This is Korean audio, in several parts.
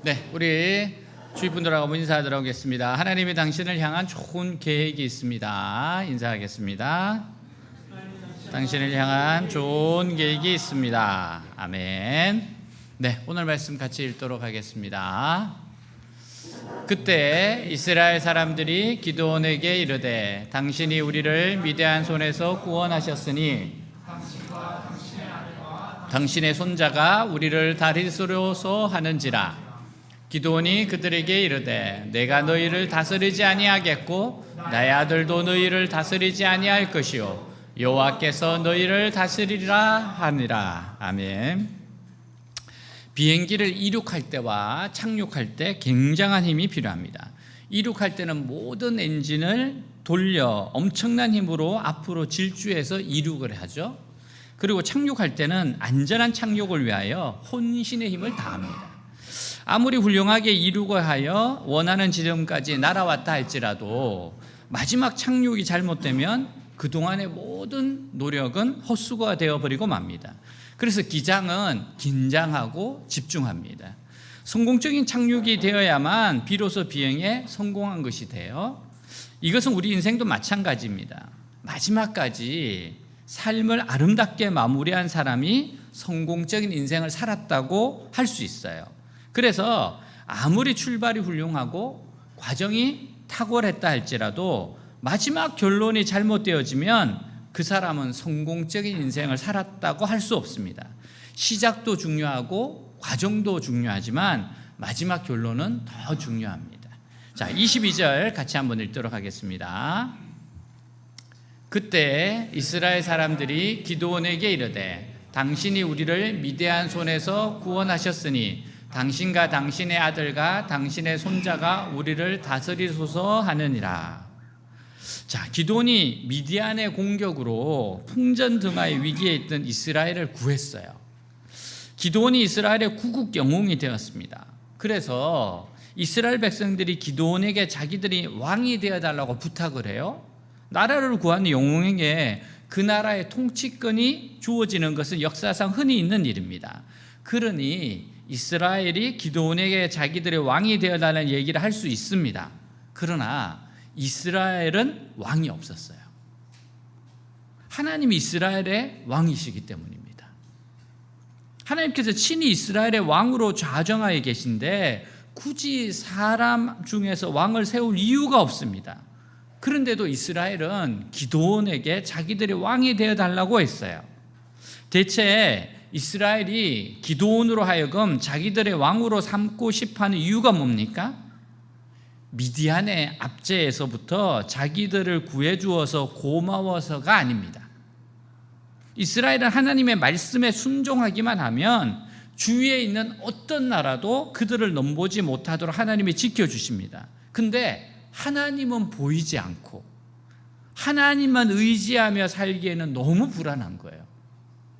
네, 우리 주위 분들하고 인사하도록 하겠습니다. 하나님이 당신을 향한 좋은 계획이 있습니다. 인사하겠습니다. 당신을 향한 좋은 계획이 있습니다. 아멘. 네, 오늘 말씀 같이 읽도록 하겠습니다. 그때 이스라엘 사람들이 기드온에게 이르되 당신이 우리를 미디안 손에서 구원하셨으니 당신의 손자가 우리를 다스리소서 하는지라. 기드온이 그들에게 이르되 내가 너희를 다스리지 아니하겠고 나의 아들도 너희를 다스리지 아니할 것이요 여호와께서 너희를 다스리리라 하니라. 아멘. 비행기를 이륙할 때와 착륙할 때 굉장한 힘이 필요합니다. 이륙할 때는 모든 엔진을 돌려 엄청난 힘으로 앞으로 질주해서 이륙을 하죠. 그리고 착륙할 때는 안전한 착륙을 위하여 혼신의 힘을 다합니다. 아무리 훌륭하게 이륙을 하여 원하는 지점까지 날아왔다 할지라도 마지막 착륙이 잘못되면 그동안의 모든 노력은 헛수고가 되어버리고 맙니다. 그래서 기장은 긴장하고 집중합니다. 성공적인 착륙이 되어야만 비로소 비행에 성공한 것이 돼요. 이것은 우리 인생도 마찬가지입니다. 마지막까지 삶을 아름답게 마무리한 사람이 성공적인 인생을 살았다고 할 수 있어요. 그래서 아무리 출발이 훌륭하고 과정이 탁월했다 할지라도 마지막 결론이 잘못되어지면 그 사람은 성공적인 인생을 살았다고 할 수 없습니다. 시작도 중요하고 과정도 중요하지만 마지막 결론은 더 중요합니다. 자, 22절 같이 한번 읽도록 하겠습니다. 그때 이스라엘 사람들이 기드온에게 이르되 당신이 우리를 미디안 손에서 구원하셨으니 당신과 당신의 아들과 당신의 손자가 우리를 다스리소서 하느니라. 자, 기드온이 미디안의 공격으로 풍전등화의 위기에 있던 이스라엘을 구했어요. 기드온이 이스라엘의 구국 영웅이 되었습니다. 그래서 이스라엘 백성들이 기드온에게 자기들이 왕이 되어달라고 부탁을 해요. 나라를 구하는 영웅에게 그 나라의 통치권이 주어지는 것은 역사상 흔히 있는 일입니다. 그러니 이스라엘이 기드온에게 자기들의 왕이 되어달라는 얘기를 할 수 있습니다. 그러나 이스라엘은 왕이 없었어요. 하나님이 이스라엘의 왕이시기 때문입니다. 하나님께서 친히 이스라엘의 왕으로 좌정하에 계신데 굳이 사람 중에서 왕을 세울 이유가 없습니다. 그런데도 이스라엘은 기드온에게 자기들의 왕이 되어달라고 했어요. 대체 이스라엘이 기드온으로 하여금 자기들의 왕으로 삼고 싶어하는 이유가 뭡니까? 미디안의 압제에서부터 자기들을 구해주어서 고마워서가 아닙니다. 이스라엘은 하나님의 말씀에 순종하기만 하면 주위에 있는 어떤 나라도 그들을 넘보지 못하도록 하나님이 지켜주십니다. 근데 하나님은 보이지 않고 하나님만 의지하며 살기에는 너무 불안한 거예요.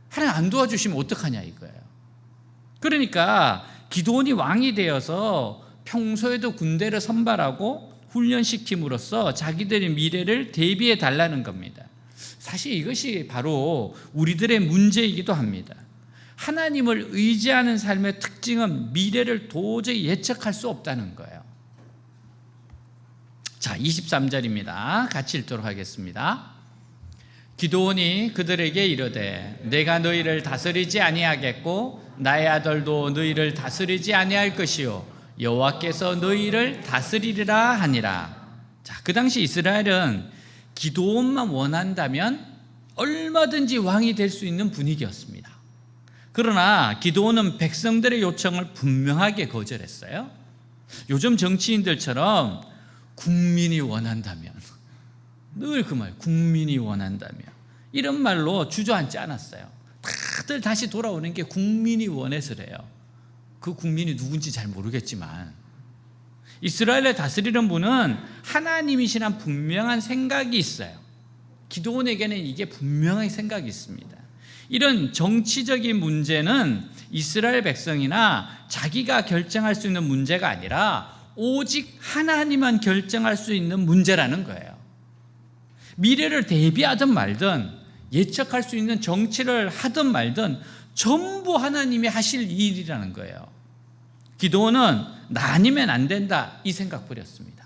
하나님 안 도와주시면 어떡하냐 이거예요. 그러니까 기드온이 왕이 되어서 평소에도 군대를 선발하고 훈련시킴으로써 자기들의 미래를 대비해 달라는 겁니다. 사실 이것이 바로 우리들의 문제이기도 합니다. 하나님을 의지하는 삶의 특징은 미래를 도저히 예측할 수 없다는 거예요. 자, 23절입니다. 같이 읽도록 하겠습니다. 기드온이 그들에게 이르되 내가 너희를 다스리지 아니하겠고 나의 아들도 너희를 다스리지 아니할 것이요 여호와께서 너희를 다스리리라 하니라. 자, 그 당시 이스라엘은 기드온만 원한다면 얼마든지 왕이 될 수 있는 분위기였습니다. 그러나 기드온은 백성들의 요청을 분명하게 거절했어요. 요즘 정치인들처럼 국민이 원한다면, 늘 그 말, 국민이 원한다면 이런 말로 주저앉지 않았어요. 다들 다시 돌아오는 게 국민이 원해서래요. 그 국민이 누군지 잘 모르겠지만 이스라엘을 다스리는 분은 하나님이시란 분명한 생각이 있어요. 기드온에게는 이게 분명한 생각이 있습니다. 이런 정치적인 문제는 이스라엘 백성이나 자기가 결정할 수 있는 문제가 아니라 오직 하나님만 결정할 수 있는 문제라는 거예요. 미래를 대비하든 말든 예측할 수 있는 정치를 하든 말든 전부 하나님이 하실 일이라는 거예요. 기드온은 나 아니면 안 된다 이 생각 버렸습니다.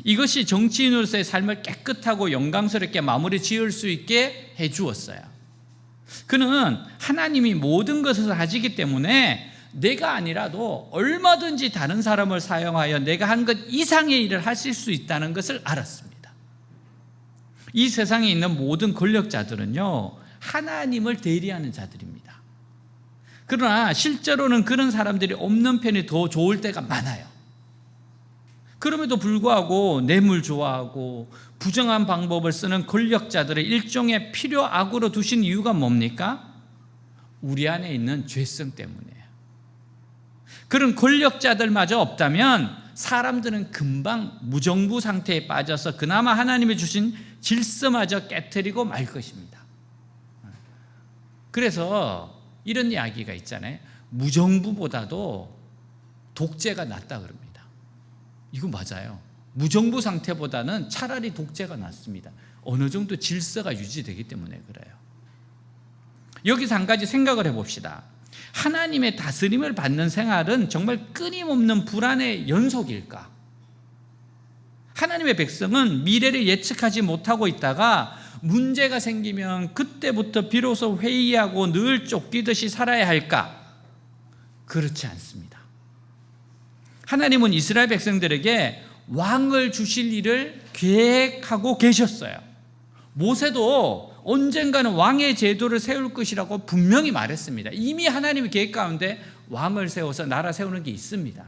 이것이 정치인으로서의 삶을 깨끗하고 영광스럽게 마무리 지을 수 있게 해 주었어요. 그는 하나님이 모든 것을 하시기 때문에 내가 아니라도 얼마든지 다른 사람을 사용하여 내가 한 것 이상의 일을 하실 수 있다는 것을 알았습니다. 이 세상에 있는 모든 권력자들은요, 하나님을 대리하는 자들입니다. 그러나 실제로는 그런 사람들이 없는 편이 더 좋을 때가 많아요. 그럼에도 불구하고 뇌물 좋아하고 부정한 방법을 쓰는 권력자들을 일종의 필요악으로 두신 이유가 뭡니까? 우리 안에 있는 죄성 때문이에요. 그런 권력자들마저 없다면 사람들은 금방 무정부 상태에 빠져서 그나마 하나님이 주신 질서마저 깨트리고 말 것입니다. 그래서 이런 이야기가 있잖아요. 무정부보다도 독재가 낫다 그럽니다. 이거 맞아요. 무정부 상태보다는 차라리 독재가 낫습니다. 어느 정도 질서가 유지되기 때문에 그래요. 여기서 한 가지 생각을 해봅시다. 하나님의 다스림을 받는 생활은 정말 끊임없는 불안의 연속일까? 하나님의 백성은 미래를 예측하지 못하고 있다가 문제가 생기면 그때부터 비로소 회의하고 늘 쫓기듯이 살아야 할까? 그렇지 않습니다. 하나님은 이스라엘 백성들에게 왕을 주실 일을 계획하고 계셨어요. 모세도 언젠가는 왕의 제도를 세울 것이라고 분명히 말했습니다. 이미 하나님의 계획 가운데 왕을 세워서 나라 세우는 게 있습니다.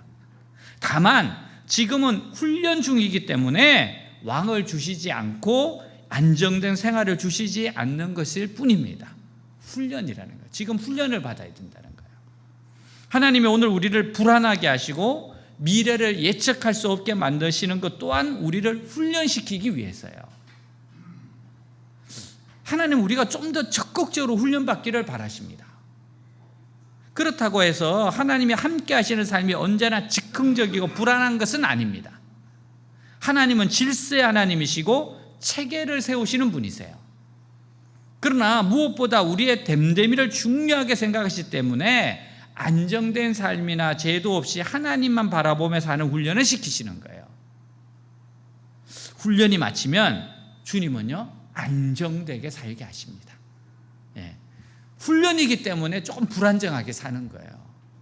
다만 지금은 훈련 중이기 때문에 왕을 주시지 않고 안정된 생활을 주시지 않는 것일 뿐입니다. 훈련이라는 거예요. 지금 훈련을 받아야 된다는 거예요. 하나님이 오늘 우리를 불안하게 하시고 미래를 예측할 수 없게 만드시는 것 또한 우리를 훈련시키기 위해서요. 하나님 우리가 좀 더 적극적으로 훈련받기를 바라십니다. 그렇다고 해서 하나님이 함께 하시는 삶이 언제나 즉흥적이고 불안한 것은 아닙니다. 하나님은 질서의 하나님이시고 체계를 세우시는 분이세요. 그러나 무엇보다 우리의 됨됨이를 중요하게 생각하시기 때문에 안정된 삶이나 제도 없이 하나님만 바라보며 사는 훈련을 시키시는 거예요. 훈련이 마치면 주님은요 안정되게 살게 하십니다. 예. 훈련이기 때문에 조금 불안정하게 사는 거예요.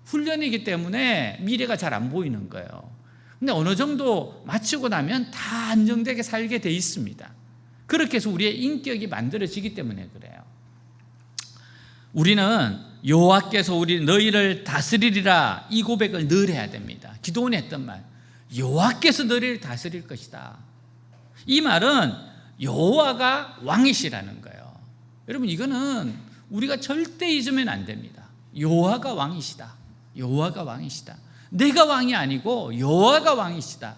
훈련이기 때문에 미래가 잘 안 보이는 거예요. 근데 어느 정도 마치고 나면 다 안정되게 살게 돼 있습니다. 그렇게 해서 우리의 인격이 만들어지기 때문에 그래요. 우리는 여호와께서 우리 너희를 다스리리라 이 고백을 늘 해야 됩니다. 기도원이 했던 말, 여호와께서 너희를 다스릴 것이다. 이 말은 여호와가 왕이시라는 거예요. 여러분 이거는 우리가 절대 잊으면 안 됩니다. 여호와가 왕이시다. 여호와가 왕이시다. 내가 왕이 아니고 여호와가 왕이시다.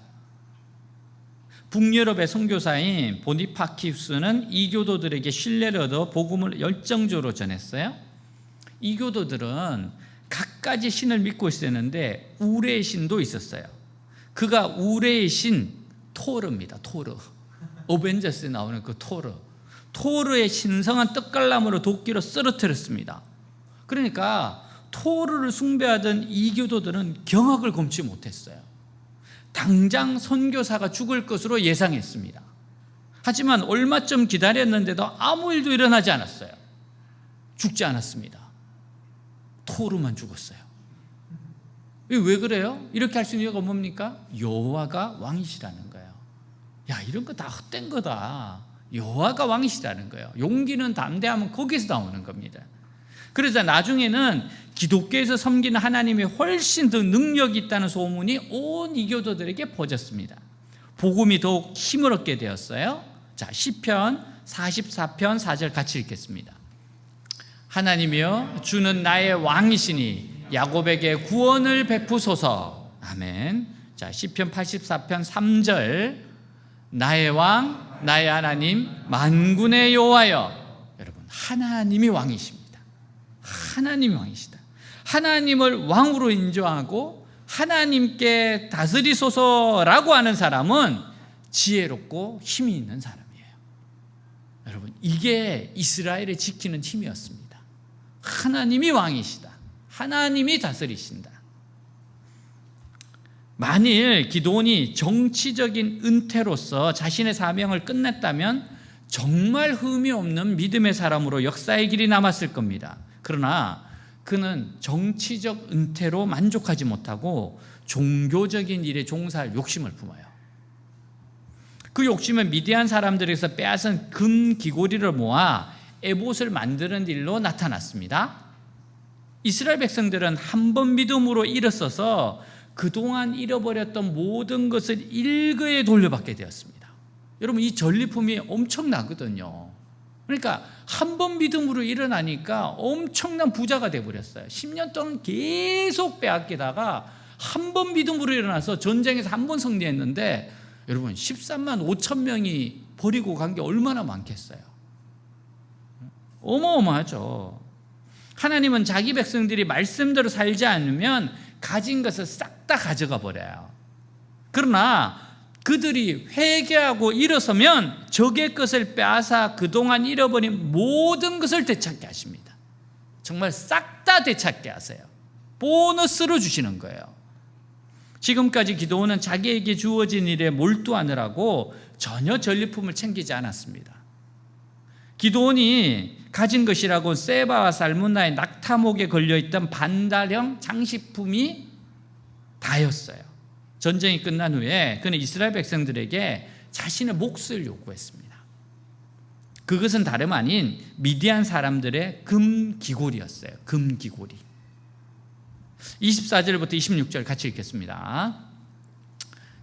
북유럽의 선교사인 보니파키우스는 이교도들에게 신뢰를 얻어 복음을 열정적으로 전했어요. 이교도들은 갖가지 신을 믿고 있었는데 우레의 신도 있었어요. 그가 우레의 신 토르입니다. 토르. 어벤져스에 나오는 그 토르. 토르의 신성한 떡갈나무로 도끼로 쓰러뜨렸습니다. 그러니까 토르를 숭배하던 이교도들은 경악을 금치 못했어요. 당장 선교사가 죽을 것으로 예상했습니다. 하지만 얼마쯤 기다렸는데도 아무 일도 일어나지 않았어요. 죽지 않았습니다. 토르만 죽었어요. 왜 그래요? 이렇게 할 수 있는 이유가 뭡니까? 여호와가 왕이시라는 거예요. 야, 이런 거 다 헛된 거다. 여호와가 왕이시라는 거예요. 용기는 담대하면 거기서 나오는 겁니다. 그래서 나중에는 기독교에서 섬기는 하나님이 훨씬 더 능력이 있다는 소문이 온 이교도들에게 퍼졌습니다. 복음이 더욱 힘을 얻게 되었어요. 자, 시편 44편 4절 같이 읽겠습니다. 하나님이여 주는 나의 왕이시니 야곱에게 구원을 베푸소서. 아멘. 자, 시편 84편 3절 나의 왕 나의 하나님 만군의 여호와여. 여러분 하나님이 왕이십니다. 하나님이 왕이시다. 하나님을 왕으로 인정하고 하나님께 다스리소서라고 하는 사람은 지혜롭고 힘이 있는 사람이에요. 여러분 이게 이스라엘을 지키는 힘이었습니다. 하나님이 왕이시다. 하나님이 다스리신다. 만일 기드온이 정치적인 은퇴로서 자신의 사명을 끝냈다면 정말 흠이 없는 믿음의 사람으로 역사의 길이 남았을 겁니다. 그러나 그는 정치적 은퇴로 만족하지 못하고 종교적인 일에 종사할 욕심을 품어요. 그 욕심은 미디안 사람들에게서 빼앗은 금 귀고리를 모아 에봇을 만드는 일로 나타났습니다. 이스라엘 백성들은 한 번 믿음으로 일어서서 그동안 잃어버렸던 모든 것을 일거에 돌려받게 되었습니다. 여러분, 이 전리품이 엄청나거든요. 그러니까 한 번 믿음으로 일어나니까 엄청난 부자가 되어버렸어요. 10년 동안 계속 빼앗기다가 한 번 믿음으로 일어나서 전쟁에서 한 번 승리했는데 여러분 13만 5천 명이 버리고 간 게 얼마나 많겠어요. 어마어마하죠. 하나님은 자기 백성들이 말씀대로 살지 않으면 가진 것을 싹 다 가져가 버려요. 그러나 그들이 회개하고 일어서면 적의 것을 빼앗아 그동안 잃어버린 모든 것을 되찾게 하십니다. 정말 싹 다 되찾게 하세요. 보너스로 주시는 거예요. 지금까지 기드온은 자기에게 주어진 일에 몰두하느라고 전혀 전리품을 챙기지 않았습니다. 기드온이 가진 것이라고 세바와 살문나의 낙타목에 걸려있던 반달형 장식품이 다였어요. 전쟁이 끝난 후에 그는 이스라엘 백성들에게 자신의 몫을 요구했습니다. 그것은 다름 아닌 미디안 사람들의 금 귀고리였어요. 금 귀고리. 24절부터 26절 같이 읽겠습니다.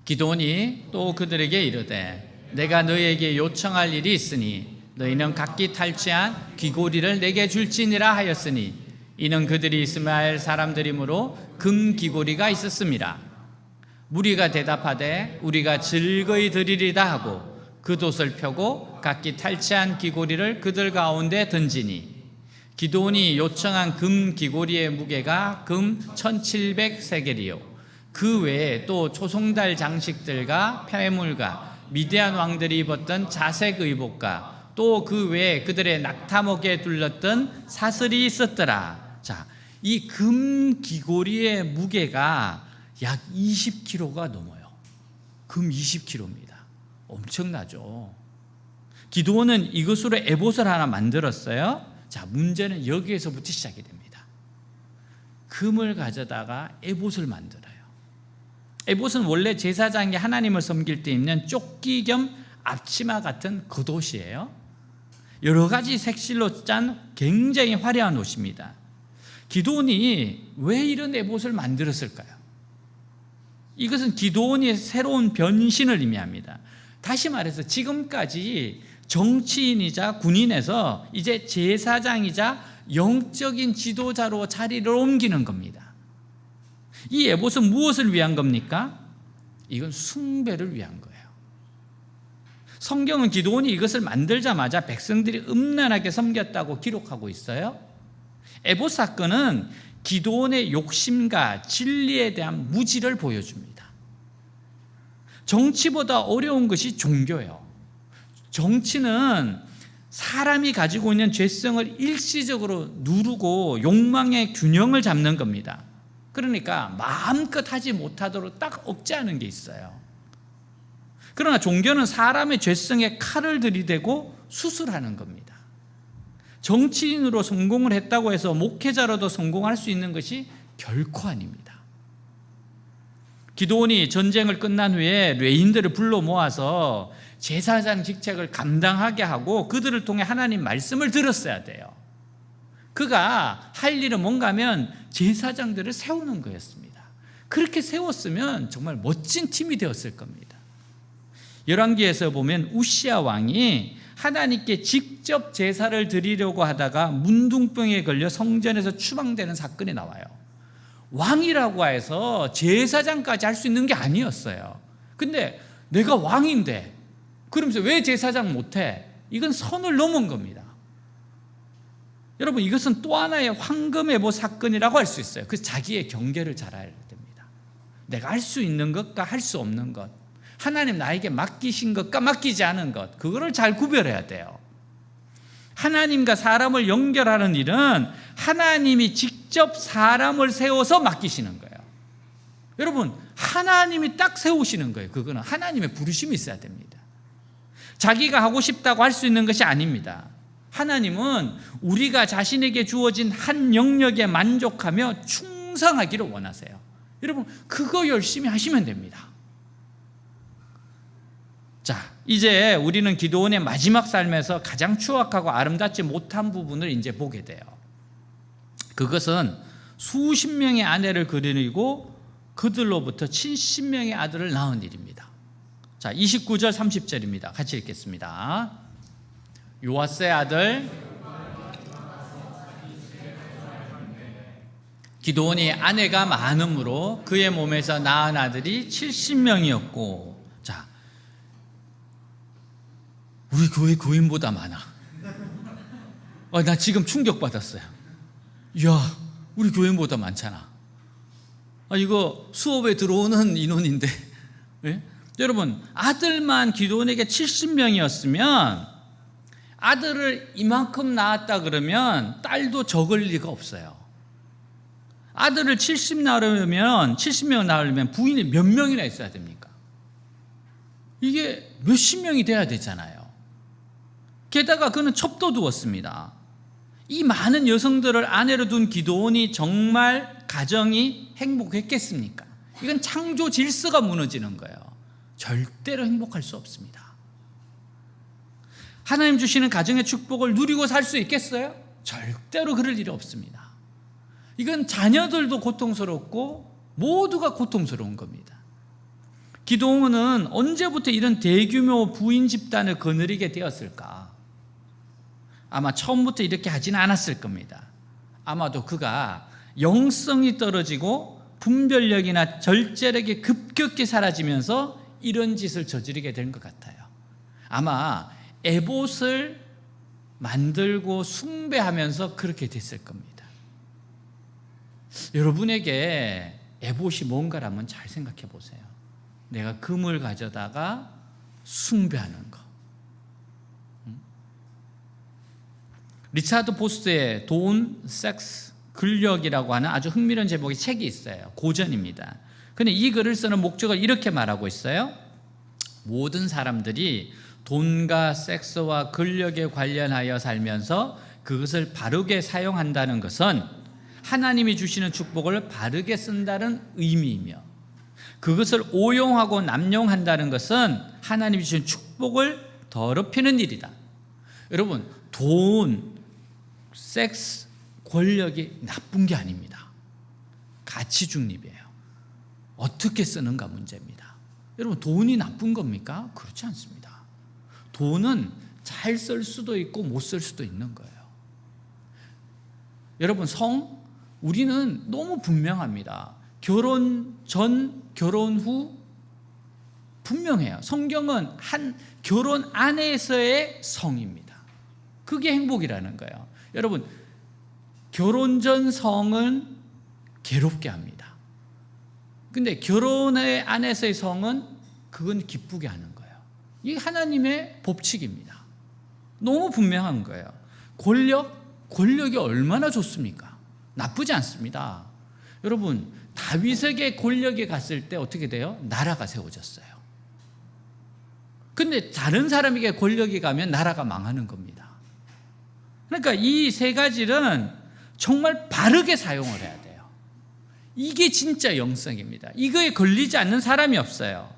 기드온이 또 그들에게 이르되 내가 너희에게 요청할 일이 있으니 너희는 각기 탈취한 귀고리를 내게 줄지니라 하였으니 이는 그들이 이스마엘 사람들이므로 금 귀고리가 있었습니다. 무리가 대답하되 우리가 즐거이 드리리다 하고 그 돛을 펴고 각기 탈취한 귀고리를 그들 가운데 던지니 기드온이 요청한 금 귀고리의 무게가 금 1700세겔이요 그 외에 또 초송달 장식들과 폐물과 미디안 왕들이 입었던 자색 의복과 또 그 외에 그들의 낙타목에 둘렀던 사슬이 있었더라. 자, 이 금 귀고리의 무게가 약 20kg가 넘어요. 금 20kg입니다. 엄청나죠. 기드온은 이것으로 에봇을 하나 만들었어요. 자, 문제는 여기에서부터 시작이 됩니다. 금을 가져다가 에봇을 만들어요. 에봇은 원래 제사장이 하나님을 섬길 때 입는 조끼 겸 앞치마 같은 겉옷이에요. 여러 가지 색실로 짠 굉장히 화려한 옷입니다. 기드온이 왜 이런 에봇을 만들었을까요? 이것은 기드온의 새로운 변신을 의미합니다. 다시 말해서 지금까지 정치인이자 군인에서 이제 제사장이자 영적인 지도자로 자리를 옮기는 겁니다. 이 에봇은 무엇을 위한 겁니까? 이건 숭배를 위한 거예요. 성경은 기드온이 이것을 만들자마자 백성들이 음란하게 섬겼다고 기록하고 있어요. 에봇 사건은 기드온의 욕심과 진리에 대한 무지를 보여줍니다. 정치보다 어려운 것이 종교예요. 정치는 사람이 가지고 있는 죄성을 일시적으로 누르고 욕망의 균형을 잡는 겁니다. 그러니까 마음껏 하지 못하도록 딱 억제하는 게 있어요. 그러나 종교는 사람의 죄성에 칼을 들이대고 수술하는 겁니다. 정치인으로 성공을 했다고 해서 목회자로도 성공할 수 있는 것이 결코 아닙니다. 기드온이 전쟁을 끝난 후에 레인들을 불러 모아서 제사장 직책을 감당하게 하고 그들을 통해 하나님 말씀을 들었어야 돼요. 그가 할 일은 뭔가 하면 제사장들을 세우는 거였습니다. 그렇게 세웠으면 정말 멋진 팀이 되었을 겁니다. 열왕기에서 보면 우시야 왕이 하나님께 직접 제사를 드리려고 하다가 문둥병에 걸려 성전에서 추방되는 사건이 나와요. 왕이라고 해서 제사장까지 할 수 있는 게 아니었어요. 근데 내가 왕인데 그러면서 왜 제사장 못해? 이건 선을 넘은 겁니다. 여러분, 이것은 또 하나의 황금에봇 사건이라고 할 수 있어요. 그래서 자기의 경계를 잘 알아야 됩니다. 내가 할 수 있는 것과 할 수 없는 것, 하나님 나에게 맡기신 것과 맡기지 않은 것, 그거를 잘 구별해야 돼요. 하나님과 사람을 연결하는 일은 하나님이 직접 사람을 세워서 맡기시는 거예요. 여러분, 하나님이 딱 세우시는 거예요. 그거는 하나님의 부르심이 있어야 됩니다. 자기가 하고 싶다고 할 수 있는 것이 아닙니다. 하나님은 우리가 자신에게 주어진 한 영역에 만족하며 충성하기를 원하세요. 여러분, 그거 열심히 하시면 됩니다. 자, 이제 우리는 기드온의 마지막 삶에서 가장 추악하고 아름답지 못한 부분을 이제 보게 돼요. 그것은 수십 명의 아내를 거느리고 그들로부터 70명의 아들을 낳은 일입니다. 자, 29절 30절입니다. 같이 읽겠습니다. 요아스의 아들 기드온이 아내가 많음으로 그의 몸에서 낳은 아들이 70명이었고, 자, 우리 교회 교인보다 많아. 나 지금 충격받았어요. 이야, 우리 교인보다 많잖아. 이거 수업에 들어오는 인원인데. 네? 여러분, 아들만 기드온에게 70명이었으면 아들을 이만큼 낳았다 그러면 딸도 적을 리가 없어요. 아들을 70명 낳으려면 부인이 몇 명이나 있어야 됩니까? 이게 몇십 명이 돼야 되잖아요. 게다가 그는 첩도 두었습니다. 이 많은 여성들을 아내로 둔 기드온이 정말 가정이 행복했겠습니까? 이건 창조 질서가 무너지는 거예요. 절대로 행복할 수 없습니다. 하나님 주시는 가정의 축복을 누리고 살 수 있겠어요? 절대로 그럴 일이 없습니다. 이건 자녀들도 고통스럽고 모두가 고통스러운 겁니다. 기드온은 언제부터 이런 대규모 부인 집단을 거느리게 되었을까? 아마 처음부터 이렇게 하지는 않았을 겁니다. 아마도 그가 영성이 떨어지고 분별력이나 절제력이 급격히 사라지면서 이런 짓을 저지르게 된 것 같아요. 아마 에봇을 만들고 숭배하면서 그렇게 됐을 겁니다. 여러분에게 에봇이 뭔가라면 잘 생각해 보세요. 내가 금을 가져다가 숭배하는 거. 리차드 포스트의 돈, 섹스, 근력이라고 하는 아주 흥미로운 제목의 책이 있어요. 고전입니다. 근데 이 글을 쓰는 목적을 이렇게 말하고 있어요. 모든 사람들이 돈과 섹스와 근력에 관련하여 살면서 그것을 바르게 사용한다는 것은 하나님이 주시는 축복을 바르게 쓴다는 의미이며, 그것을 오용하고 남용한다는 것은 하나님이 주신 축복을 더럽히는 일이다. 여러분, 돈, 섹스, 권력이 나쁜 게 아닙니다. 가치 중립이에요. 어떻게 쓰는가 문제입니다. 여러분, 돈이 나쁜 겁니까? 그렇지 않습니다. 돈은 잘 쓸 수도 있고 못 쓸 수도 있는 거예요. 여러분, 우리는 너무 분명합니다. 결혼 전, 결혼 후 분명해요. 성경은 한 결혼 안에서의 성입니다. 그게 행복이라는 거예요. 여러분, 결혼 전 성은 괴롭게 합니다. 근데 결혼의 안에서의 성은 그건 기쁘게 하는 거예요. 이게 하나님의 법칙입니다. 너무 분명한 거예요. 권력이 얼마나 좋습니까? 나쁘지 않습니다. 여러분, 다윗에게 권력이 갔을 때 어떻게 돼요? 나라가 세워졌어요. 근데 다른 사람에게 권력이 가면 나라가 망하는 겁니다. 그러니까 이 세 가지는 정말 바르게 사용을 해야 돼요. 이게 진짜 영성입니다. 이거에 걸리지 않는 사람이 없어요.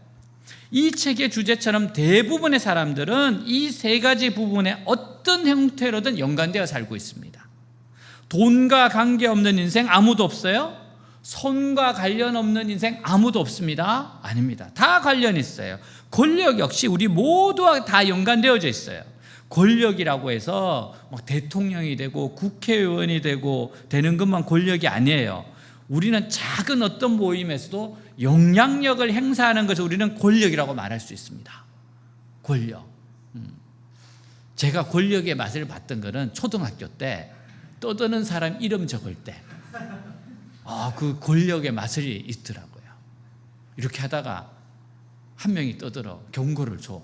이 책의 주제처럼 대부분의 사람들은 이 세 가지 부분에 어떤 형태로든 연관되어 살고 있습니다. 돈과 관계없는 인생 아무도 없어요? 선과 관련 없는 인생 아무도 없습니다? 아닙니다. 다 관련 있어요. 권력 역시 우리 모두와 다 연관되어져 있어요. 권력이라고 해서 막 대통령이 되고 국회의원이 되고 되는 것만 권력이 아니에요. 우리는 작은 어떤 모임에서도 영향력을 행사하는 것을 우리는 권력이라고 말할 수 있습니다. 권력. 제가 권력의 맛을 봤던 거는 초등학교 때 떠드는 사람 이름 적을 때, 그 권력의 맛이 있더라고요. 이렇게 하다가 한 명이 떠들어 경고를 줘.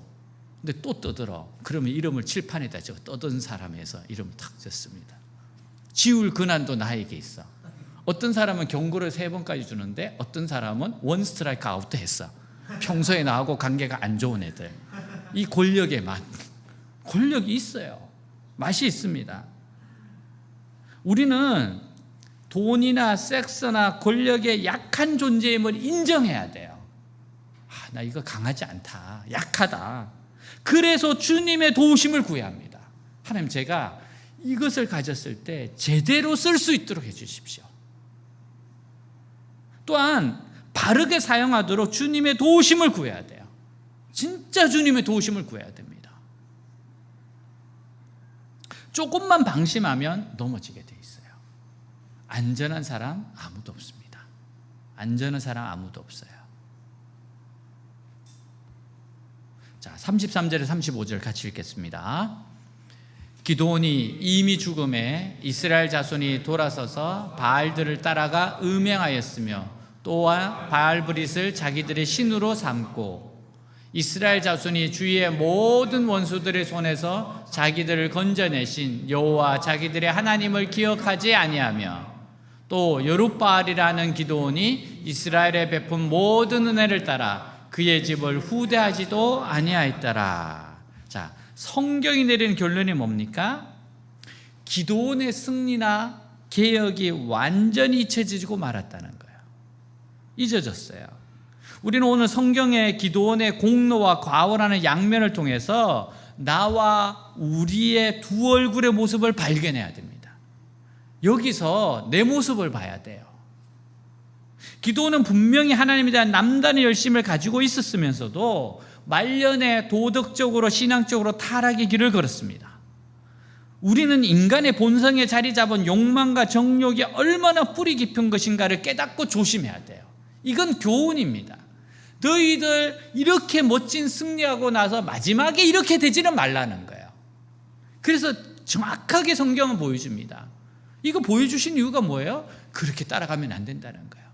근데 또 떠들어. 그러면 이름을 칠판에다 적어. 떠든 사람에서 이름을 탁 적습니다. 지울 근한도 나에게 있어. 어떤 사람은 경고를 3번까지 주는데 어떤 사람은 원 스트라이크 아웃 했어. 평소에 나하고 관계가 안 좋은 애들. 이 권력의 맛. 권력이 있어요. 맛이 있습니다. 우리는 돈이나 섹스나 권력의 약한 존재임을 인정해야 돼요. 나 이거 강하지 않다. 약하다. 그래서 주님의 도우심을 구해야 합니다. 하나님, 제가 이것을 가졌을 때 제대로 쓸 수 있도록 해주십시오. 또한 바르게 사용하도록 주님의 도우심을 구해야 돼요. 진짜 주님의 도우심을 구해야 됩니다. 조금만 방심하면 넘어지게 돼 있어요. 안전한 사람 아무도 없습니다. 안전한 사람 아무도 없어요. 자, 33절에 35절 같이 읽겠습니다. 기드온이 이미 죽음에 이스라엘 자손이 돌아서서 바알들을 따라가 음행하였으며 또한 바알브릿을 자기들의 신으로 삼고 이스라엘 자손이 주위의 모든 원수들의 손에서 자기들을 건져내신 여호와 자기들의 하나님을 기억하지 아니하며 또 여룻바알이라는 기드온이 이스라엘에 베푼 모든 은혜를 따라 그의 집을 후대하지도 아니하였더라. 자, 성경이 내리는 결론이 뭡니까? 기드온의 승리나 개혁이 완전히 잊혀지고 말았다는 거예요. 잊어졌어요. 우리는 오늘 성경의 기드온의 공로와 과오라는 양면을 통해서 나와 우리의 두 얼굴의 모습을 발견해야 됩니다. 여기서 내 모습을 봐야 돼요. 기드온은 분명히 하나님에 대한 남다른 열심을 가지고 있었으면서도 말년에 도덕적으로 신앙적으로 타락의 길을 걸었습니다. 우리는 인간의 본성에 자리 잡은 욕망과 정욕이 얼마나 뿌리 깊은 것인가를 깨닫고 조심해야 돼요. 이건 교훈입니다. 너희들 이렇게 멋진 승리하고 나서 마지막에 이렇게 되지는 말라는 거예요. 그래서 정확하게 성경은 보여줍니다. 이거 보여주신 이유가 뭐예요? 그렇게 따라가면 안 된다는 거예요.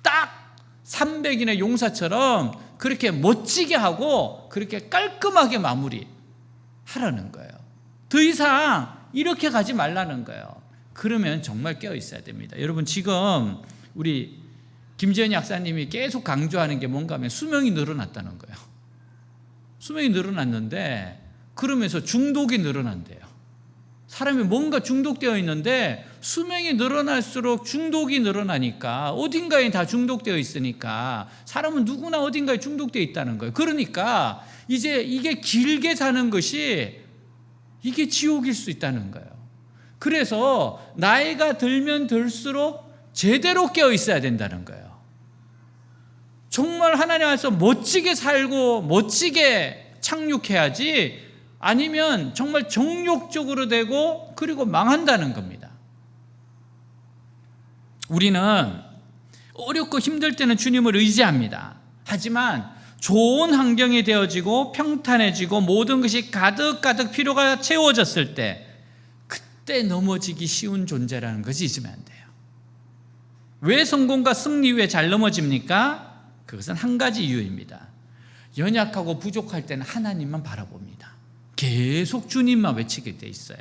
딱 300인의 용사처럼 그렇게 멋지게 하고 그렇게 깔끔하게 마무리하라는 거예요. 더 이상 이렇게 가지 말라는 거예요. 그러면 정말 깨어 있어야 됩니다. 여러분, 지금 우리 김재현 약사님이 계속 강조하는 게 뭔가 하면 수명이 늘어났다는 거예요. 수명이 늘어났는데 그러면서 중독이 늘어난대요. 사람이 뭔가 중독되어 있는데 수명이 늘어날수록 중독이 늘어나니까 어딘가에 다 중독되어 있으니까 사람은 누구나 어딘가에 중독되어 있다는 거예요. 그러니까 이제 이게 길게 사는 것이 이게 지옥일 수 있다는 거예요. 그래서 나이가 들면 들수록 제대로 깨어 있어야 된다는 거예요. 정말 하나님 안에서 멋지게 살고 멋지게 착륙해야지 아니면 정말 정욕적으로 되고 그리고 망한다는 겁니다. 우리는 어렵고 힘들 때는 주님을 의지합니다. 하지만 좋은 환경이 되어지고 평탄해지고 모든 것이 가득가득 필요가 채워졌을 때 그때 넘어지기 쉬운 존재라는 것이 잊으면 안 돼요. 왜 성공과 승리 위에 잘 넘어집니까? 그것은 한 가지 이유입니다. 연약하고 부족할 때는 하나님만 바라봅니다. 계속 주님만 외치게 돼 있어요.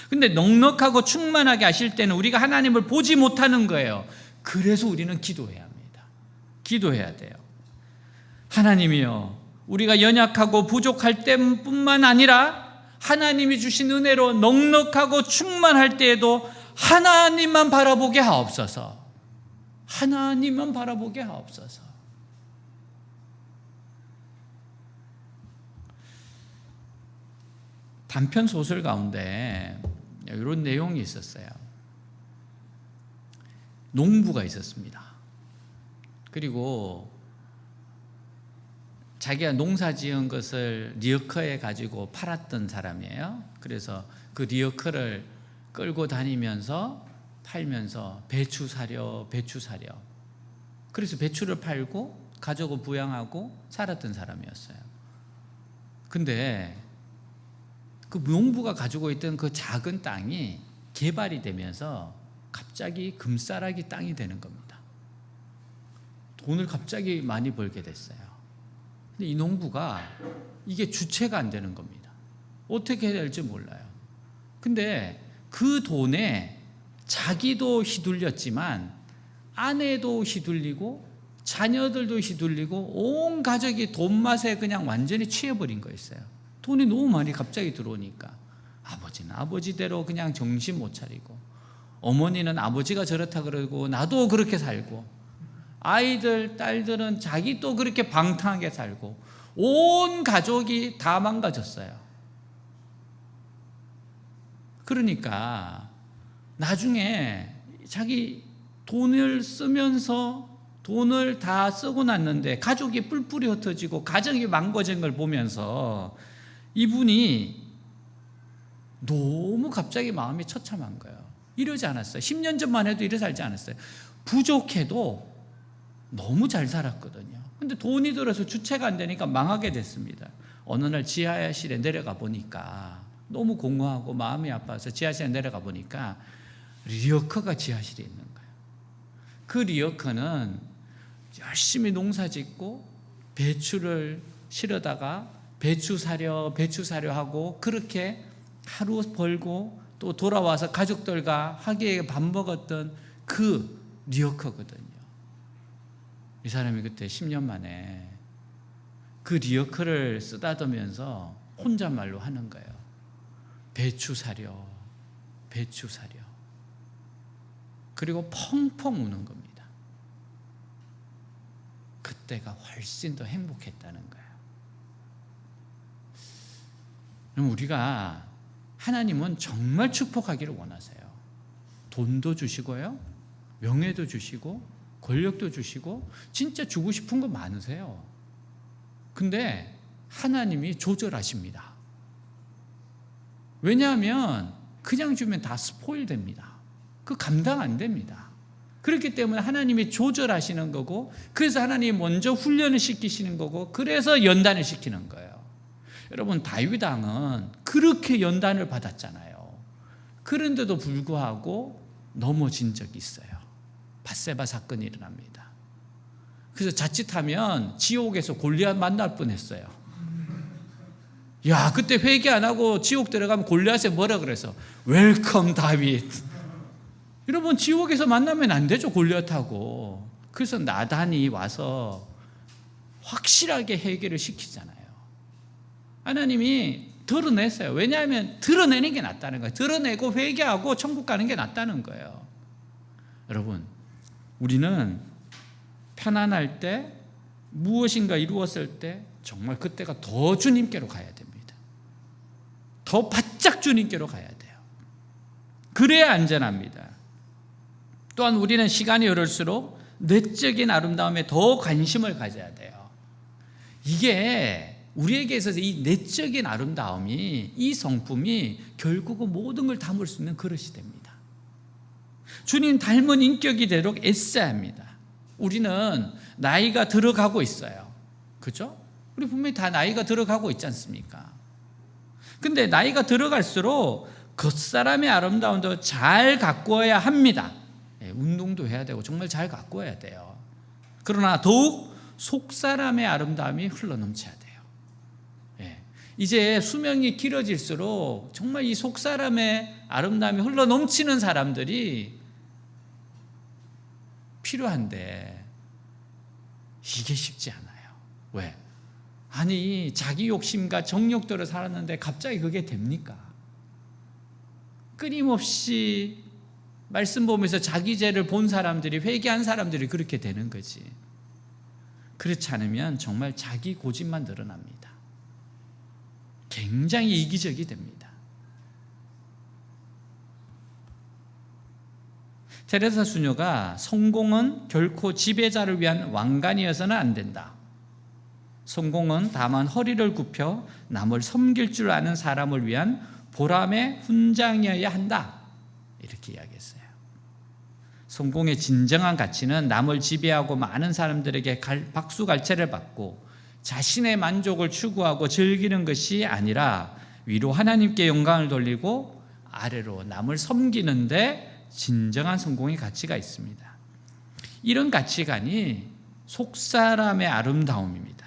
근데 넉넉하고 충만하게 하실 때는 우리가 하나님을 보지 못하는 거예요. 그래서 우리는 기도해야 합니다. 기도해야 돼요. 하나님이요, 우리가 연약하고 부족할 때뿐만 아니라 하나님이 주신 은혜로 넉넉하고 충만할 때에도 하나님만 바라보게 하옵소서. 하나님만 바라보게 하옵소서. 단편 소설 가운데 이런 내용이 있었어요. 농부가 있었습니다. 그리고 자기가 농사 지은 것을 리어커에 가지고 팔았던 사람이에요. 그래서 그 리어커를 끌고 다니면서 팔면서 배추 사려. 그래서 배추를 팔고 가족을 부양하고 살았던 사람이었어요. 근데 그 농부가 가지고 있던 그 작은 땅이 개발이 되면서 갑자기 금싸라기 땅이 되는 겁니다. 돈을 갑자기 많이 벌게 됐어요. 근데 이 농부가 이게 주체가 안 되는 겁니다. 어떻게 해야 될지 몰라요. 근데 그 돈에 자기도 휘둘렸지만 아내도 휘둘리고 자녀들도 휘둘리고 온 가족이 돈 맛에 그냥 완전히 취해버린 거였어요. 돈이 너무 많이 갑자기 들어오니까 아버지는 아버지대로 그냥 정신 못 차리고, 어머니는 아버지가 저렇다 그러고 나도 그렇게 살고, 아이들 딸들은 자기 또 그렇게 방탕하게 살고, 온 가족이 다 망가졌어요. 그러니까 나중에 자기 돈을 쓰면서 돈을 다 쓰고 났는데 가족이 뿔뿔이 흩어지고 가정이 망가진 걸 보면서 이분이 너무 갑자기 마음이 처참한 거예요. 이러지 않았어요. 10년 전만 해도 이래 살지 않았어요. 부족해도 너무 잘 살았거든요. 근데 돈이 들어서 주체가 안 되니까 망하게 됐습니다. 어느 날 지하실에 내려가 보니까 너무 공허하고 마음이 아파서 지하실에 내려가 보니까 리어커가 지하실에 있는 거예요. 그 리어커는 열심히 농사 짓고 배추를 실어다가 배추 사려 하고 그렇게 하루 벌고 또 돌아와서 가족들과 화기애애하게 밥 먹었던 그 리어커거든요. 이 사람이 그때 10년 만에 그 리어커를 쓰다듬으면서 혼잣말로 하는 거예요. 배추 사려. 그리고 펑펑 우는 겁니다. 그때가 훨씬 더 행복했다는 거예요. 그럼 우리가 하나님은 정말 축복하기를 원하세요. 돈도 주시고요, 명예도 주시고, 권력도 주시고, 진짜 주고 싶은 거 많으세요. 근데 하나님이 조절하십니다. 왜냐하면 그냥 주면 다 스포일 됩니다. 그 감당 안 됩니다. 그렇기 때문에 하나님이 조절하시는 거고, 그래서 하나님이 먼저 훈련을 시키시는 거고, 그래서 연단을 시키는 거예요. 여러분, 다윗 왕은 그렇게 연단을 받았잖아요. 그런데도 불구하고 넘어진 적이 있어요. 밧세바 사건이 일어납니다. 그래서 자칫하면 지옥에서 골리앗 만날 뻔했어요. 야, 그때 회개 안 하고 지옥 들어가면 골리앗에 뭐라 그래서 웰컴 다윗. 여러분, 지옥에서 만나면 안 되죠, 골리앗하고. 그래서 나단이 와서 확실하게 해결을 시키잖아요. 하나님이 드러냈어요. 왜냐하면 드러내는 게 낫다는 거예요. 드러내고 회개하고 천국 가는 게 낫다는 거예요. 여러분, 우리는 편안할 때, 무엇인가 이루었을 때 정말 그때가 더 주님께로 가야 됩니다. 더 바짝 주님께로 가야 돼요. 그래야 안전합니다. 또한 우리는 시간이 흐를수록 내적인 아름다움에 더 관심을 가져야 돼요. 이게 우리에게 있어서 이 내적인 아름다움이, 이 성품이 결국은 모든 걸 담을 수 있는 그릇이 됩니다. 주님 닮은 인격이 되도록 애써야 합니다. 우리는 나이가 들어가고 있어요. 그죠? 우리 분명히 다 나이가 들어가고 있지 않습니까? 근데 나이가 들어갈수록 겉사람의 아름다움도 잘 가꾸어야 합니다. 운동도 해야 되고 정말 잘 가꾸어야 돼요. 그러나 더욱 속사람의 아름다움이 흘러넘쳐야 돼요. 이제 수명이 길어질수록 정말 이 속사람의 아름다움이 흘러넘치는 사람들이 필요한데 이게 쉽지 않아요. 왜? 아니, 자기 욕심과 정욕대로 살았는데 갑자기 그게 됩니까? 끊임없이 말씀 보면서 자기 죄를 본 사람들이, 회개한 사람들이 그렇게 되는 거지. 그렇지 않으면 정말 자기 고집만 늘어납니다. 굉장히 이기적이 됩니다. 테레사 수녀가 성공은 결코 지배자를 위한 왕관이어서는 안 된다. 성공은 다만 허리를 굽혀 남을 섬길 줄 아는 사람을 위한 보람의 훈장이어야 한다. 이렇게 이야기했어요. 성공의 진정한 가치는 남을 지배하고 많은 사람들에게 박수갈채를 받고 자신의 만족을 추구하고 즐기는 것이 아니라 위로 하나님께 영광을 돌리고 아래로 남을 섬기는데 진정한 성공의 가치가 있습니다. 이런 가치관이 속사람의 아름다움입니다.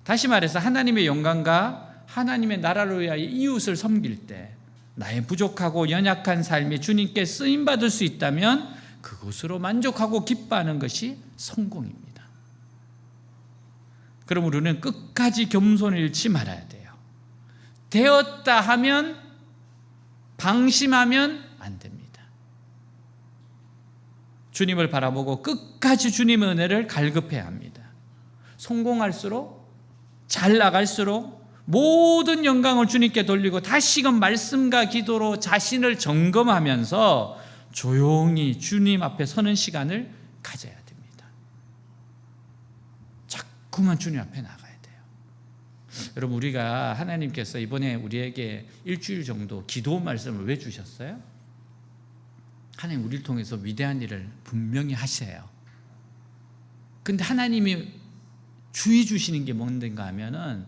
다시 말해서 하나님의 영광과 하나님의 나라를 위하여 이웃을 섬길 때 나의 부족하고 연약한 삶이 주님께 쓰임받을 수 있다면 그것으로 만족하고 기뻐하는 것이 성공입니다. 그럼 우리는 끝까지 겸손을 잃지 말아야 돼요. 되었다 하면, 방심하면 안 됩니다. 주님을 바라보고 끝까지 주님의 은혜를 갈급해야 합니다. 성공할수록, 잘 나갈수록 모든 영광을 주님께 돌리고 다시금 말씀과 기도로 자신을 점검하면서 조용히 주님 앞에 서는 시간을 가져야 됩니다. 자꾸만 주님 앞에 나가야 돼요. 여러분, 우리가 하나님께서 이번에 우리에게 일주일 정도 기도 말씀을 왜 주셨어요? 하나님 우리를 통해서 위대한 일을 분명히 하세요. 근데 하나님이 주의 주시는 게 뭔가 하면은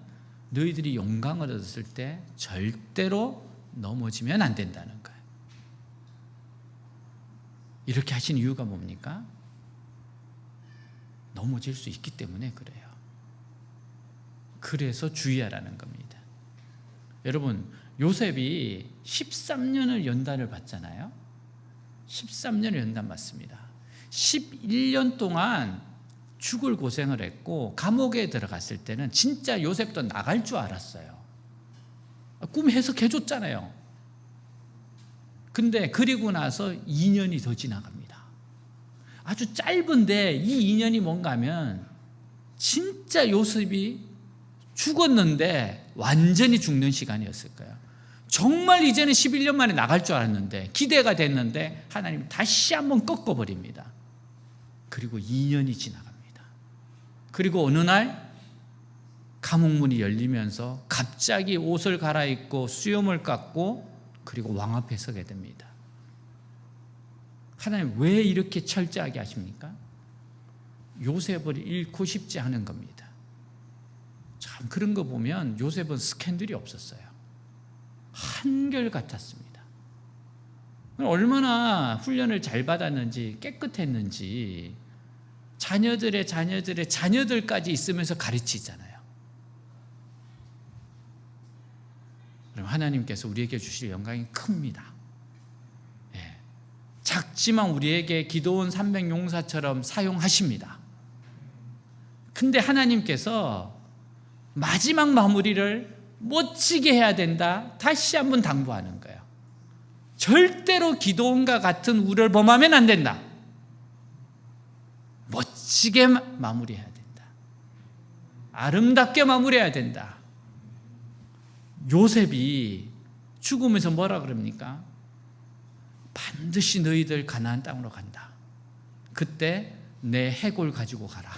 너희들이 영광을 얻었을 때 절대로 넘어지면 안 된다는 거예요. 이렇게 하신 이유가 뭡니까? 넘어질 수 있기 때문에 그래요. 그래서 주의하라는 겁니다. 여러분, 요셉이 13년을 연단을 받잖아요. 13년을 연단 받습니다. 11년 동안 죽을 고생을 했고 감옥에 들어갔을 때는 진짜 요셉도 나갈 줄 알았어요. 꿈 해석해 줬잖아요. 근데 그리고 나서 2년이 더 지나갑니다. 아주 짧은데 이 2년이 뭔가 하면 진짜 요셉이 죽었는데 완전히 죽는 시간이었을 거예요. 정말 이제는 11년 만에 나갈 줄 알았는데 기대가 됐는데 하나님 다시 한번 꺾어버립니다. 그리고 2년이 지나갑니다. 그리고 어느 날 감옥문이 열리면서 갑자기 옷을 갈아입고 수염을 깎고 그리고 왕 앞에 서게 됩니다. 하나님 왜 이렇게 철저하게 하십니까? 요셉을 잃고 싶지 않은 겁니다. 참 그런 거 보면 요셉은 스캔들이 없었어요. 한결같았습니다. 얼마나 훈련을 잘 받았는지 깨끗했는지 자녀들의 자녀들까지 있으면서 가르치잖아요. 그럼 하나님께서 우리에게 주실 영광이 큽니다. 예. 작지만 우리에게 기도원 300용사처럼 사용하십니다. 근데 하나님께서 마지막 마무리를 멋지게 해야 된다. 다시 한번 당부하는 거예요. 절대로 기도원과 같은 우를 범하면 안 된다. 멋지게 마무리해야 된다. 아름답게 마무리해야 된다. 요셉이 죽으면서 뭐라 그럽니까? 반드시 너희들 가나안 땅으로 간다. 그때 내 해골 가지고 가라.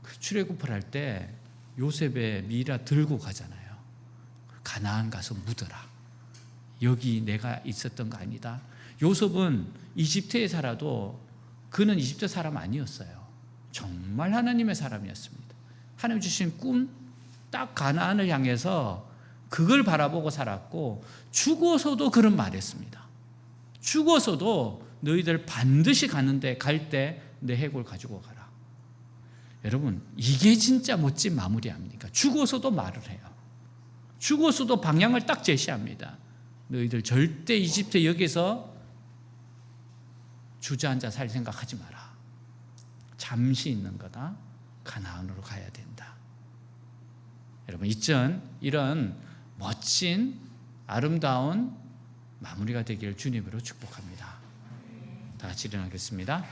그 출애굽을 할 때 요셉의 미라 들고 가잖아요. 가나안 가서 묻어라. 여기 내가 있었던 거 아니다. 요셉은 이집트에 살아도 그는 이집트 사람 아니었어요. 정말 하나님의 사람이었습니다. 하나님 주신 꿈, 딱 가나안을 향해서 그걸 바라보고 살았고 죽어서도 그런 말 했습니다. 죽어서도 너희들 반드시 가는데 갈 때 내 해골 가지고 가라. 여러분, 이게 진짜 멋진 마무리 아닙니까? 죽어서도 말을 해요. 죽어서도 방향을 딱 제시합니다. 너희들 절대 이집트 여기서 주저앉아 살 생각하지 마라. 잠시 있는 거다. 가나안으로 가야 된다. 여러분, 이런 멋진 아름다운 마무리가 되기를 주님으로 축복합니다. 다 같이 일어나겠습니다.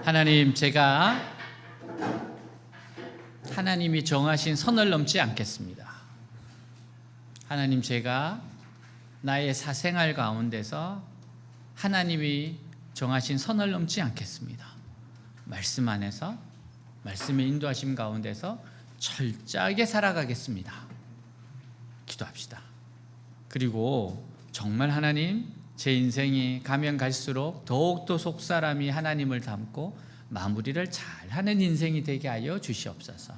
하나님, 제가 하나님이 정하신 선을 넘지 않겠습니다. 하나님, 제가 나의 사생활 가운데서 하나님이 정하신 선을 넘지 않겠습니다. 말씀 안에서, 말씀의 인도하심 가운데서 철저하게 살아가겠습니다. 기도합시다. 그리고 정말 하나님, 제 인생이 가면 갈수록 더욱더 속사람이 하나님을 닮고 마무리를 잘하는 인생이 되게 하여 주시옵소서.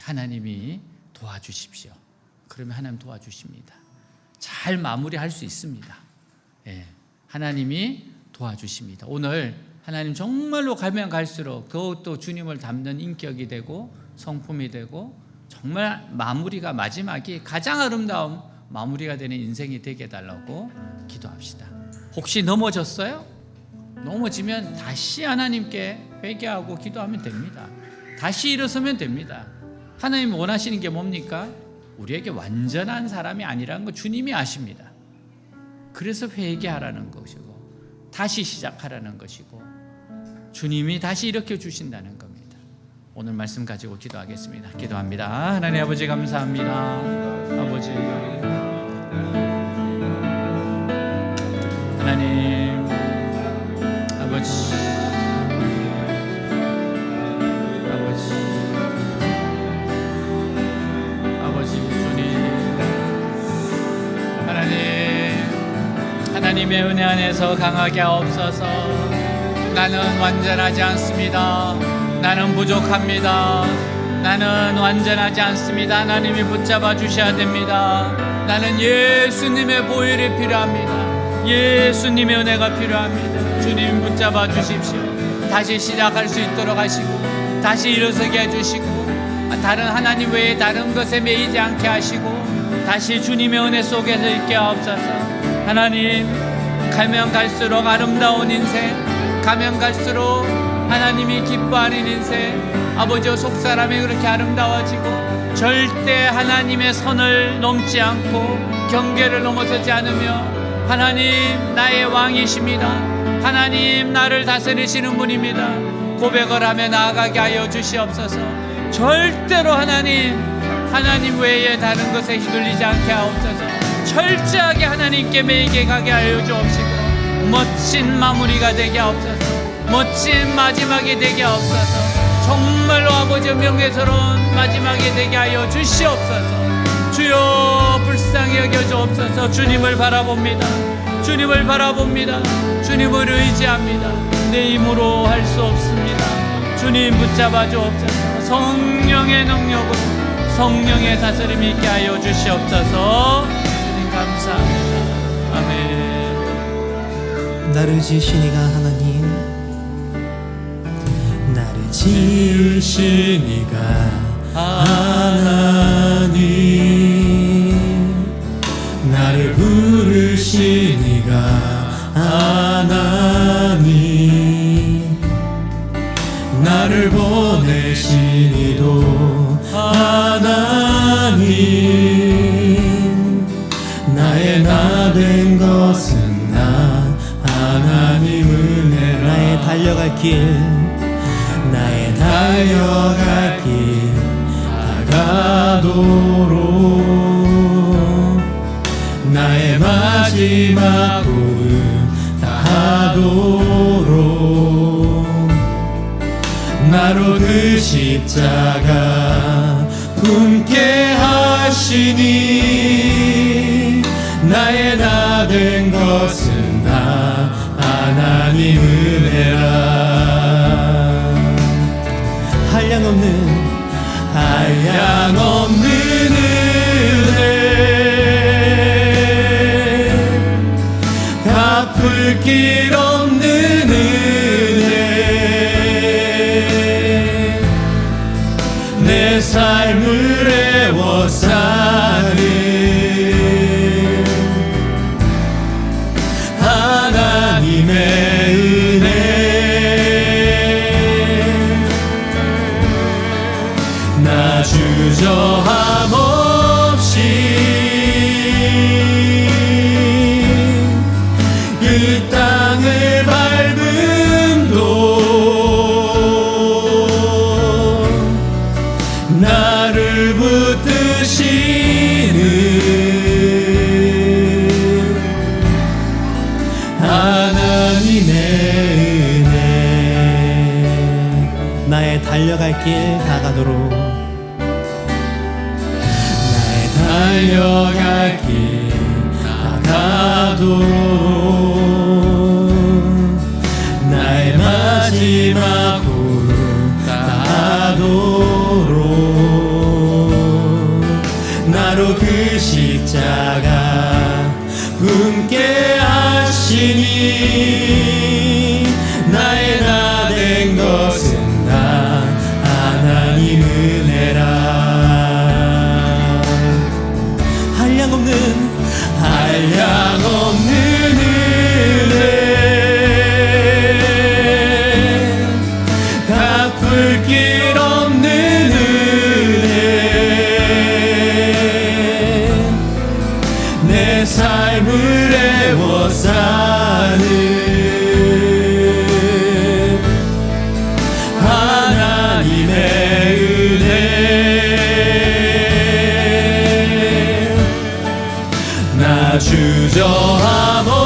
하나님이 도와주십시오. 그러면 하나님 도와주십니다. 잘 마무리할 수 있습니다. 하나님이 도와주십니다. 오늘 하나님 정말로 가면 갈수록 그것도 주님을 닮는 인격이 되고 성품이 되고 정말 마무리가 마지막이 가장 아름다운 마무리가 되는 인생이 되게 해달라고 기도합시다. 혹시 넘어졌어요? 넘어지면 다시 하나님께 회개하고 기도하면 됩니다. 다시 일어서면 됩니다. 하나님 원하시는 게 뭡니까? 우리에게 완전한 사람이 아니라는 거 주님이 아십니다. 그래서 회개하라는 것이고 다시 시작하라는 것이고 주님이 다시 일으켜 주신다는 겁니다. 오늘 말씀 가지고 기도하겠습니다. 기도합니다. 하나님 아버지 감사합니다. 아버지 하나님 아버지 주님 하나님의 은혜 안에서 강하게 하옵소서. 나는 완전하지 않습니다. 나는 부족합니다. 나는 완전하지 않습니다. 하나님이 붙잡아 주셔야 됩니다. 나는 예수님의 보혈이 필요합니다. 예수님의 은혜가 필요합니다. 주님 붙잡아 주십시오. 다시 시작할 수 있도록 하시고 다시 일어서게 해주시고 다른 하나님 외에 다른 것에 매이지 않게 하시고 다시 주님의 은혜 속에서 있게 하옵소서. 하나님 가면 갈수록 아름다운 인생, 가면 갈수록 하나님이 기뻐하는 인생, 아버지와 속사람이 그렇게 아름다워지고 절대 하나님의 선을 넘지 않고 경계를 넘어서지 않으며 하나님 나의 왕이십니다. 하나님 나를 다스리시는 분입니다. 고백을 하며 나아가게 하여 주시옵소서. 절대로 하나님 외에 다른 것에 휘둘리지 않게 하옵소서. 철저하게 하나님께 매이게 가게 하여 주옵시고 멋진 마무리가 되게 하옵소서. 멋진 마지막이 되게 하옵소서. 정말로 아버지 명예스러운 마지막이 되게 하여 주시옵소서. 주여 불쌍히 여겨 주옵소서. 주님을 바라봅니다. 주님을 바라봅니다. 주님을 의지합니다. 내 힘으로 할 수 없습니다. 주님 붙잡아 주옵소서. 성령의 능력으로 성령의 다스림이 있게 하여 주시옵소서. 주님 감사합니다. 아멘. 나를 지으신 이가 하나님, 나를 지으신 이가 하나님, 나를 부르신 이가 하나님, 나를 보내신 이도 하나님, 나의 나 된 것은 나 하나님 은혜라. 나의 달려갈 길, 나의 달려갈 길 다가도록, 나의 마지막 구름 다하도록, 나로 그 십자가 품게 하시니, 나의 나 된 것은 나 하나님 은혜라. 한량없는 은혜, 갚을 길 없는 은혜, 내 삶을 애워싸는 하나님의 은혜, 나 주저함 없이 그 땅을 밟음도 나를 붙드시는 하나님의 은혜, 나의 달려갈 길 다가도록, 나의 달려갈 길 다가도록, 나의 마지막 구름 다하도록, 나로 그 십자가 품게 하시니, 나의 한량없는 은혜 갚을 길 없는 은혜 내 삶을 애워싸는 하나님의 은혜 나 주저함